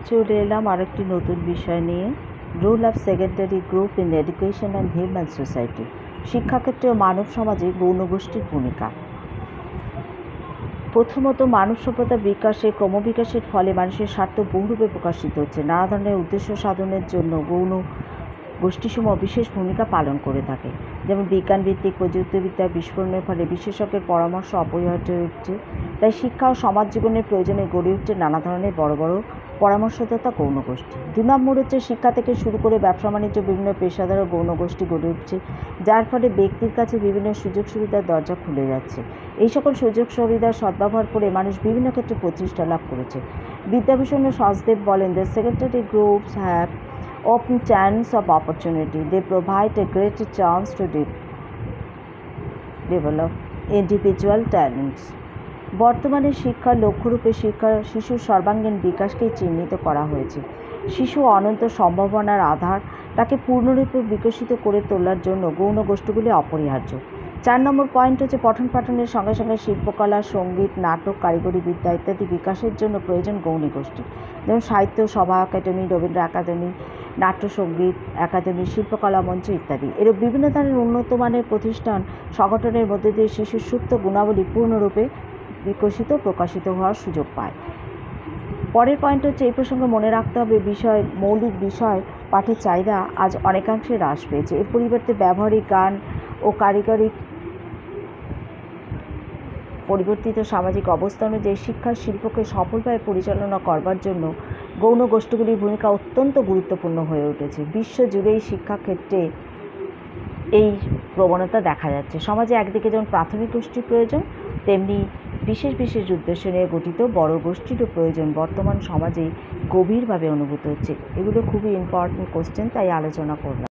চলে এলাম আরেকটি নতুন বিষয় নিয়ে, role of secondary group in education and human society. শিক্ষাক্ষেত্রে ও মানব সমাজে গৌণ গোষ্ঠীর ভূমিকা। প্রথমত, মানব সভ্যতার বিকাশে ক্রমবিকাশের ফলে মানুষের স্বার্থ বহুরূপে প্রকাশিত হচ্ছে। নানা ধরনের উদ্দেশ্য সাধনের জন্য গৌণ গোষ্ঠীসমূহ বিশেষ ভূমিকা পালন করে থাকে। যেমন বিজ্ঞানভিত্তিক প্রযুক্তিবিদ্যার বিস্ফোরণের ফলে বিশেষজ্ঞের পরামর্শ অপরিহার্য হয়ে উঠছে। তাই শিক্ষা ও সমাজ জীবনের প্রয়োজনে গড়ে উঠছে নানা ধরনের বড় বড় পরামর্শদাতা গৌণ গোষ্ঠী। 2 নম্বর হচ্ছে, শিক্ষা থেকে শুরু করে ব্যবসা বাণিজ্য বিভিন্ন পেশাদার ও গৌণ গোষ্ঠী গড়ে উঠছে, যার ফলে ব্যক্তির কাছে বিভিন্ন সুযোগ সুবিধার দরজা খুলে যাচ্ছে। এই সকল সুযোগ সুবিধার সদ্ব্যবহার করে মানুষ বিভিন্ন ক্ষেত্রে প্রতিষ্ঠা লাভ করেছে। বিদ্যাভূষণ ও সচদেব বলেন, the secondary groups have open channels of opportunity. They provide a greater chance to develop individual talents. বর্তমানে শিক্ষার লক্ষ্যরূপে শিশুর সর্বাঙ্গীন বিকাশকেই চিহ্নিত করা হয়েছে। শিশু অনন্ত সম্ভাবনার আধার, তাকে পূর্ণরূপে বিকশিত করে তোলার জন্য গৌণ গোষ্ঠীগুলি অপরিহার্য। 4 নম্বর পয়েন্ট হচ্ছে, পঠন পাঠনের সঙ্গে সঙ্গে শিল্পকলা, সঙ্গীত, নাটক, কারিগরি বিদ্যা ইত্যাদি বিকাশের জন্য প্রয়োজন গৌণ গোষ্ঠী। যেমন সাহিত্য সভা একাডেমি, রবীন্দ্র একাডেমি, নাট্য সঙ্গীত একাডেমি, শিল্পকলা মঞ্চ ইত্যাদি। এরূপ বিভিন্ন ধরনের উন্নত মানের প্রতিষ্ঠান সংগঠনের মধ্যে দিয়ে শিশুর সুপ্ত গুণাবলী পূর্ণরূপে বিকশিত প্রকাশিত হওয়ার সুযোগ পায়। পরের পয়েন্ট হচ্ছে, এই প্রসঙ্গে মনে রাখতে হবে মৌলিক বিষয় পাঠের চাহিদা আজ অনেকাংশে হ্রাস পেয়েছে। এর পরিবর্তে ব্যবহারিক গান ও কারিগরি পরিবর্তিত সামাজিক অবস্থা অনুযায়ী শিক্ষার শিল্পকে সফলভাবে পরিচালনা করবার জন্য গৌণ গোষ্ঠীগুলির ভূমিকা অত্যন্ত গুরুত্বপূর্ণ হয়ে উঠেছে। বিশ্বজুড়েই শিক্ষাক্ষেত্রে এই প্রবণতা দেখা যাচ্ছে। সমাজে একদিকে যেমন প্রাথমিক গোষ্ঠীর প্রয়োজন, তেমনি বিশেষ বিশেষ উদ্দেশ্য নিয়ে গঠিত বড় গোষ্ঠীরও প্রয়োজন বর্তমান সমাজে গভীরভাবে অনুভূত হচ্ছে। এগুলো খুবই ইম্পর্টেন্ট কোশ্চেন, তাই আলোচনা করলাম।